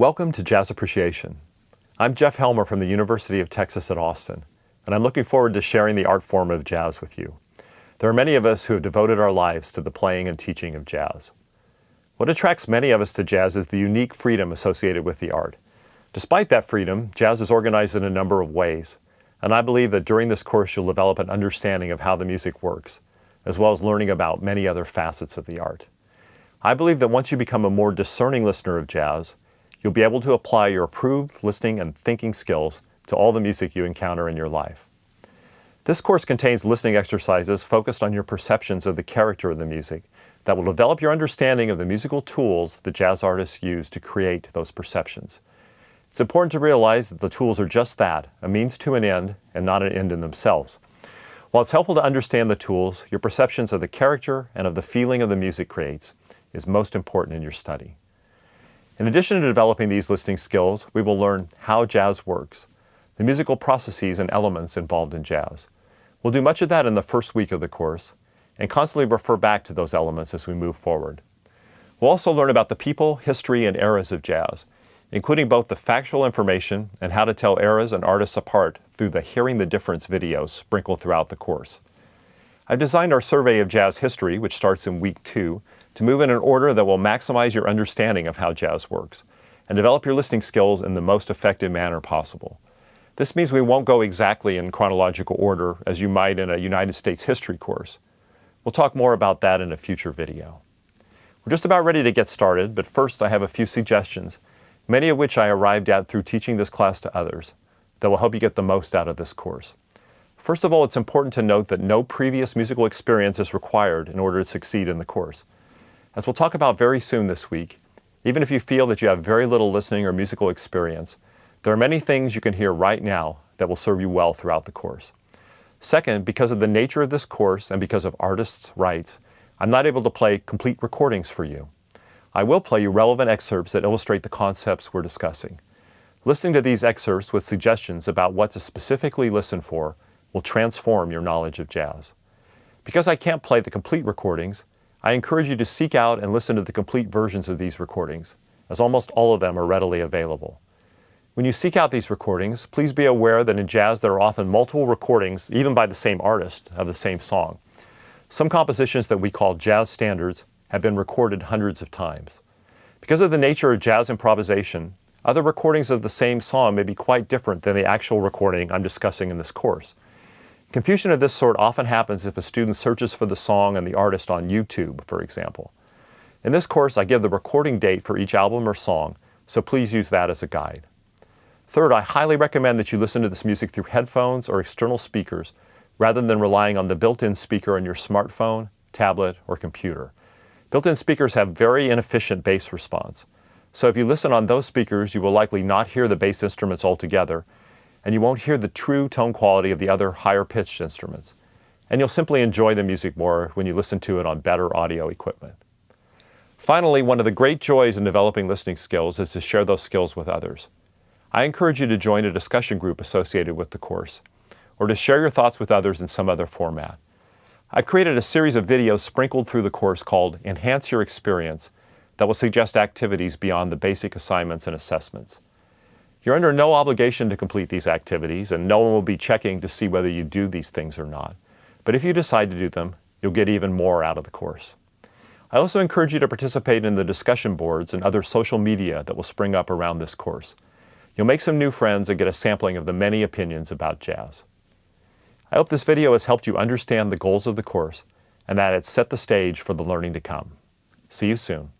Welcome to Jazz Appreciation. I'm Jeff Helmer from the University of Texas at Austin, and I'm looking forward to sharing the art form of jazz with you. There are many of us who have devoted our lives to the playing and teaching of jazz. What attracts many of us to jazz is the unique freedom associated with the art. Despite that freedom, jazz is organized in a number of ways, and I believe that during this course you'll develop an understanding of how the music works, as well as learning about many other facets of the art. I believe that once you become a more discerning listener of jazz, you'll be able to apply your approved listening and thinking skills to all the music you encounter in your life. This course contains listening exercises focused on your perceptions of the character of the music that will develop your understanding of the musical tools that jazz artists use to create those perceptions. It's important to realize that the tools are just that, a means to an end and not an end in themselves. While it's helpful to understand the tools, your perceptions of the character and of the feeling of the music creates is most important in your study. In addition to developing these listening skills, we will learn how jazz works, the musical processes and elements involved in jazz. We'll do much of that in the first week of the course and constantly refer back to those elements as we move forward. We'll also learn about the people, history, and eras of jazz, including both the factual information and how to tell eras and artists apart through the Hearing the Difference videos sprinkled throughout the course. I've designed our survey of jazz history, which starts in week 2, to move in an order that will maximize your understanding of how jazz works and develop your listening skills in the most effective manner possible. This means we won't go exactly in chronological order as you might in a United States history course. We'll talk more about that in a future video. We're just about ready to get started, but first I have a few suggestions, many of which I arrived at through teaching this class to others, that will help you get the most out of this course. First of all, it's important to note that no previous musical experience is required in order to succeed in the course. As we'll talk about very soon this week, even if you feel that you have very little listening or musical experience, there are many things you can hear right now that will serve you well throughout the course. Second, because of the nature of this course and because of artists' rights, I'm not able to play complete recordings for you. I will play you relevant excerpts that illustrate the concepts we're discussing. Listening to these excerpts with suggestions about what to specifically listen for will transform your knowledge of jazz. Because I can't play the complete recordings, I encourage you to seek out and listen to the complete versions of these recordings, as almost all of them are readily available. When you seek out these recordings, please be aware that in jazz there are often multiple recordings, even by the same artist, of the same song. Some compositions that we call jazz standards have been recorded hundreds of times. Because of the nature of jazz improvisation, other recordings of the same song may be quite different than the actual recording I'm discussing in this course. Confusion of this sort often happens if a student searches for the song and the artist on YouTube, for example. In this course, I give the recording date for each album or song, so please use that as a guide. Third, I highly recommend that you listen to this music through headphones or external speakers, rather than relying on the built-in speaker on your smartphone, tablet, or computer. Built-in speakers have very inefficient bass response, so if you listen on those speakers, you will likely not hear the bass instruments altogether, and you won't hear the true tone quality of the other higher-pitched instruments. And you'll simply enjoy the music more when you listen to it on better audio equipment. Finally, one of the great joys in developing listening skills is to share those skills with others. I encourage you to join a discussion group associated with the course, or to share your thoughts with others in some other format. I've created a series of videos sprinkled through the course called Enhance Your Experience that will suggest activities beyond the basic assignments and assessments. You're under no obligation to complete these activities, and no one will be checking to see whether you do these things or not. But if you decide to do them, you'll get even more out of the course. I also encourage you to participate in the discussion boards and other social media that will spring up around this course. You'll make some new friends and get a sampling of the many opinions about jazz. I hope this video has helped you understand the goals of the course and that it's set the stage for the learning to come. See you soon.